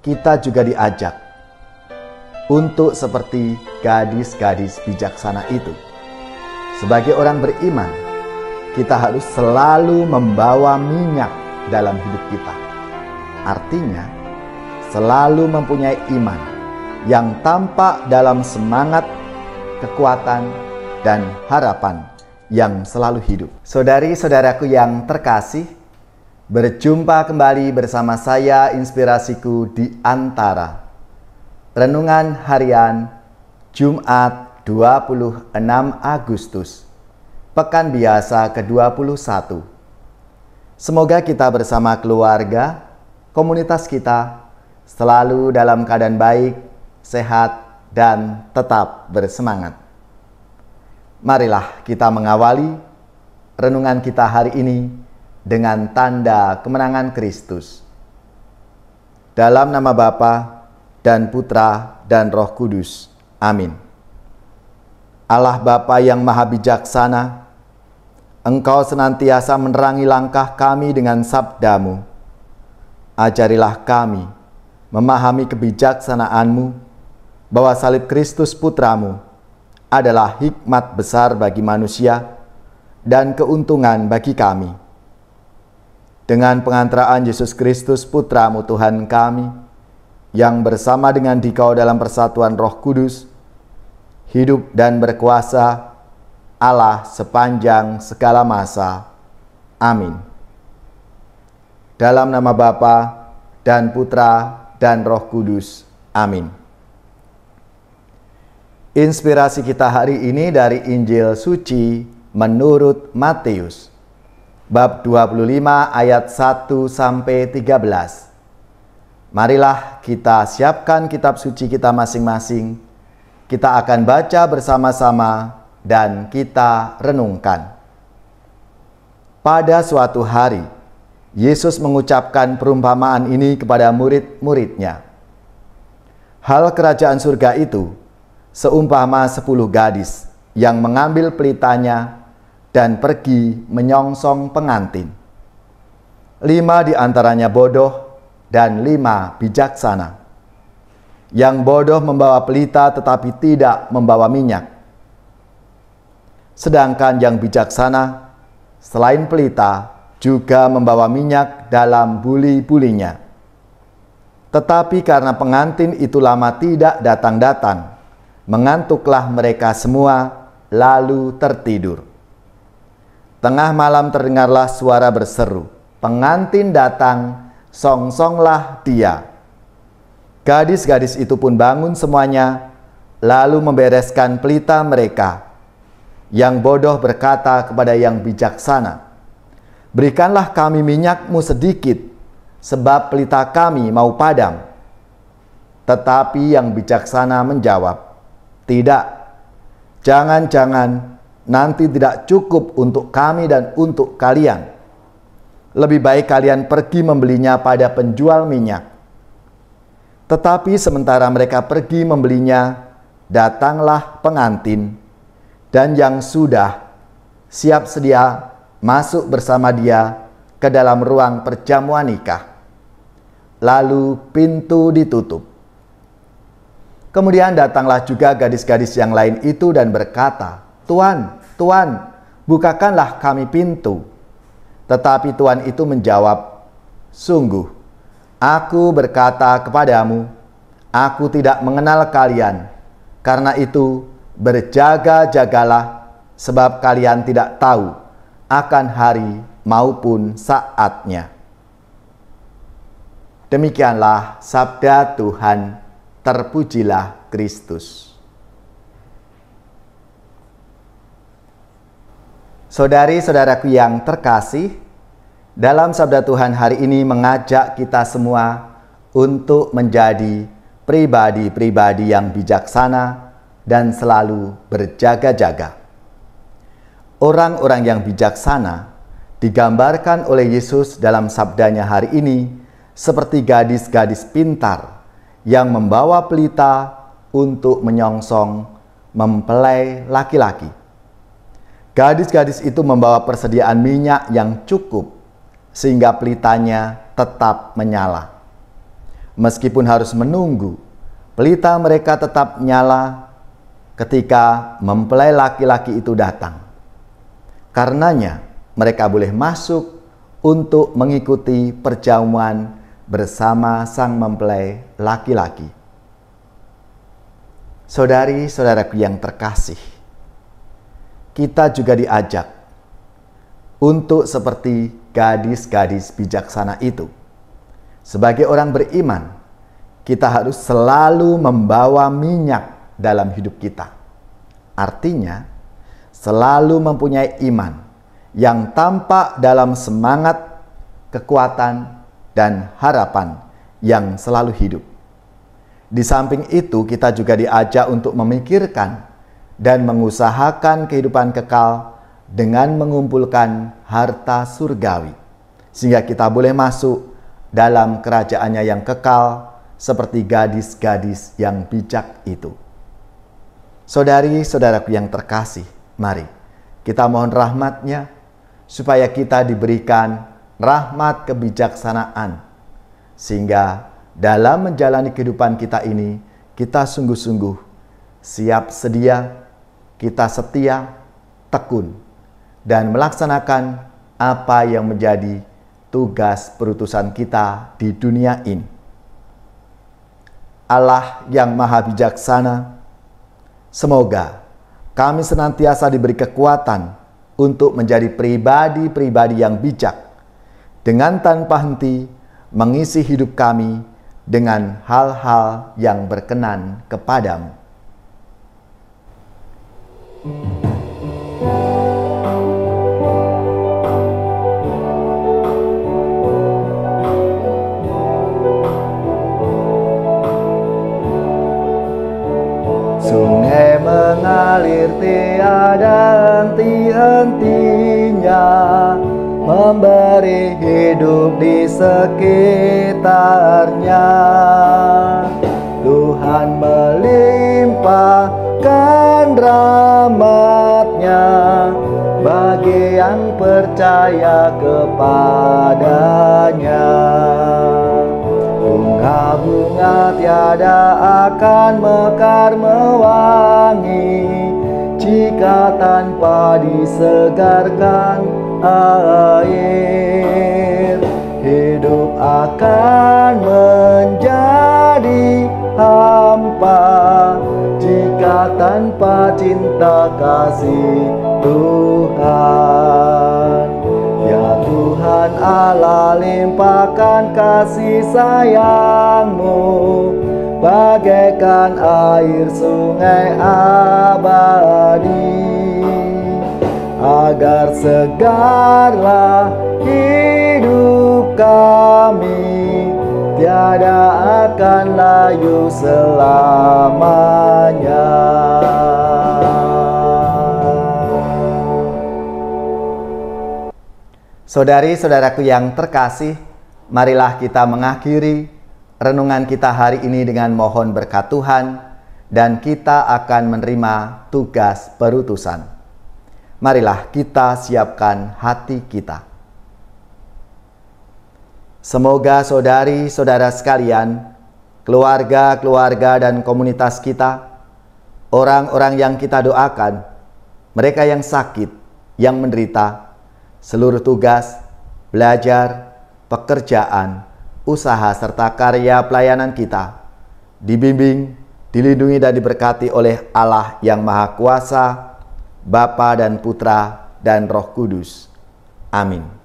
kita juga diajak untuk seperti gadis-gadis bijaksana itu. Sebagai orang beriman, kita harus selalu membawa minyak dalam hidup kita. Artinya, selalu mempunyai iman yang tampak dalam semangat, kekuatan, dan harapan yang selalu hidup. Saudari-saudaraku yang terkasih, berjumpa kembali bersama saya Inspirasiku di Antara. Renungan harian Jumat 26 Agustus, Pekan Biasa ke-21. Semoga kita bersama keluarga, komunitas kita, selalu dalam keadaan baik, sehat, dan tetap bersemangat. Marilah kita mengawali renungan kita hari ini dengan tanda kemenangan Kristus. Dalam nama Bapa dan Putra dan Roh Kudus. Amin. Allah Bapa yang Maha Bijaksana, Engkau senantiasa menerangi langkah kami dengan sabda-Mu. Ajarilah kami memahami kebijaksanaan-Mu, bahwa salib Kristus Putra-Mu adalah hikmat besar bagi manusia dan keuntungan bagi kami. Dengan pengantaraan Yesus Kristus Putra-Mu Tuhan kami, yang bersama dengan Dikau dalam persatuan Roh Kudus, hidup dan berkuasa Allah sepanjang segala masa. Amin. Dalam nama Bapa dan Putra dan Roh Kudus. Amin. Inspirasi kita hari ini dari Injil Suci menurut Matius, bab 25 ayat 1-13. Marilah kita siapkan kitab suci kita masing-masing. Kita akan baca bersama-sama dan kita renungkan. Pada suatu hari, Yesus mengucapkan perumpamaan ini kepada murid-muridnya. Hal kerajaan surga itu seumpama 10 gadis yang mengambil pelitanya dan pergi menyongsong pengantin. 5 di antaranya bodoh dan 5 bijaksana. Yang bodoh membawa pelita tetapi tidak membawa minyak. Sedangkan yang bijaksana selain pelita juga membawa minyak dalam buli-bulinya. Tetapi karena pengantin itu lama tidak datang-datang, mengantuklah mereka semua lalu tertidur. Tengah malam terdengarlah suara berseru, "Pengantin datang, songsonglah dia." Gadis-gadis itu pun bangun semuanya, lalu membereskan pelita mereka. Yang bodoh berkata kepada yang bijaksana, "Berikanlah kami minyakmu sedikit, sebab pelita kami mau padam." Tetapi yang bijaksana menjawab, "Tidak, jangan-jangan nanti tidak cukup untuk kami dan untuk kalian. Lebih baik kalian pergi membelinya pada penjual minyak." Tetapi sementara mereka pergi membelinya, datanglah pengantin, dan yang sudah siap sedia masuk bersama dia ke dalam ruang perjamuan nikah. Lalu pintu ditutup. Kemudian datanglah juga gadis-gadis yang lain itu dan berkata, "Tuan, Tuan, bukakanlah kami pintu." Tetapi Tuan itu menjawab, "Sungguh, Aku berkata kepadamu, aku tidak mengenal kalian. Karena itu, berjaga-jagalah, sebab kalian tidak tahu akan hari maupun saatnya." Demikianlah sabda Tuhan. Terpujilah Kristus. Saudari-saudaraku yang terkasih, dalam sabda Tuhan hari ini mengajak kita semua untuk menjadi pribadi-pribadi yang bijaksana dan selalu berjaga-jaga. Orang-orang yang bijaksana digambarkan oleh Yesus dalam sabdanya hari ini seperti gadis-gadis pintar yang membawa pelita untuk menyongsong mempelai laki-laki. Gadis-gadis itu membawa persediaan minyak yang cukup sehingga pelitanya tetap menyala. Meskipun harus menunggu, pelita mereka tetap nyala ketika mempelai laki-laki itu datang. Karenanya, mereka boleh masuk untuk mengikuti perjamuan bersama sang mempelai laki-laki. Saudari-saudaraku yang terkasih, kita juga diajak untuk seperti gadis-gadis bijaksana itu. Sebagai orang beriman, kita harus selalu membawa minyak dalam hidup kita. Artinya, selalu mempunyai iman yang tampak dalam semangat, kekuatan, dan harapan yang selalu hidup. Di samping itu, kita juga diajak untuk memikirkan dan mengusahakan kehidupan kekal dengan mengumpulkan harta surgawi, sehingga kita boleh masuk dalam kerajaannya yang kekal seperti gadis-gadis yang bijak itu. Saudari-saudaraku yang terkasih, mari kita mohon rahmat-Nya supaya kita diberikan rahmat kebijaksanaan, sehingga dalam menjalani kehidupan kita ini, kita sungguh-sungguh siap sedia, kita setia, tekun, dan melaksanakan apa yang menjadi tugas perutusan kita di dunia ini. Allah yang Maha Bijaksana, semoga kami senantiasa diberi kekuatan untuk menjadi pribadi-pribadi yang bijak, dengan tanpa henti mengisi hidup kami dengan hal-hal yang berkenan kepadamu. Sungai mengalir tiada henti-hentinya, memberi hidup di sekitarnya. Tuhan melimpahkan rahmat-Nya bagi yang percaya kepadanya. Bunga-bunga tiada akan mekar mewangi jika tanpa disegarkan air. Hidup akan menjadi hampa jika tanpa cinta kasih Tuhan. Ya Tuhan Allah, limpahkan kasih sayang-Mu bagaikan air sungai abadi, agar segarlah hidup kami, tiada akan layu selamanya. Saudari-saudaraku yang terkasih, marilah kita mengakhiri renungan kita hari ini dengan mohon berkat Tuhan, dan kita akan menerima tugas perutusan. Marilah kita siapkan hati kita. Semoga saudari-saudara sekalian, keluarga-keluarga dan komunitas kita, orang-orang yang kita doakan, mereka yang sakit, yang menderita, seluruh tugas, belajar, pekerjaan, usaha, serta karya pelayanan kita dibimbing, dilindungi dan diberkati oleh Allah yang Maha Kuasa, Bapa dan Putra dan Roh Kudus. Amin.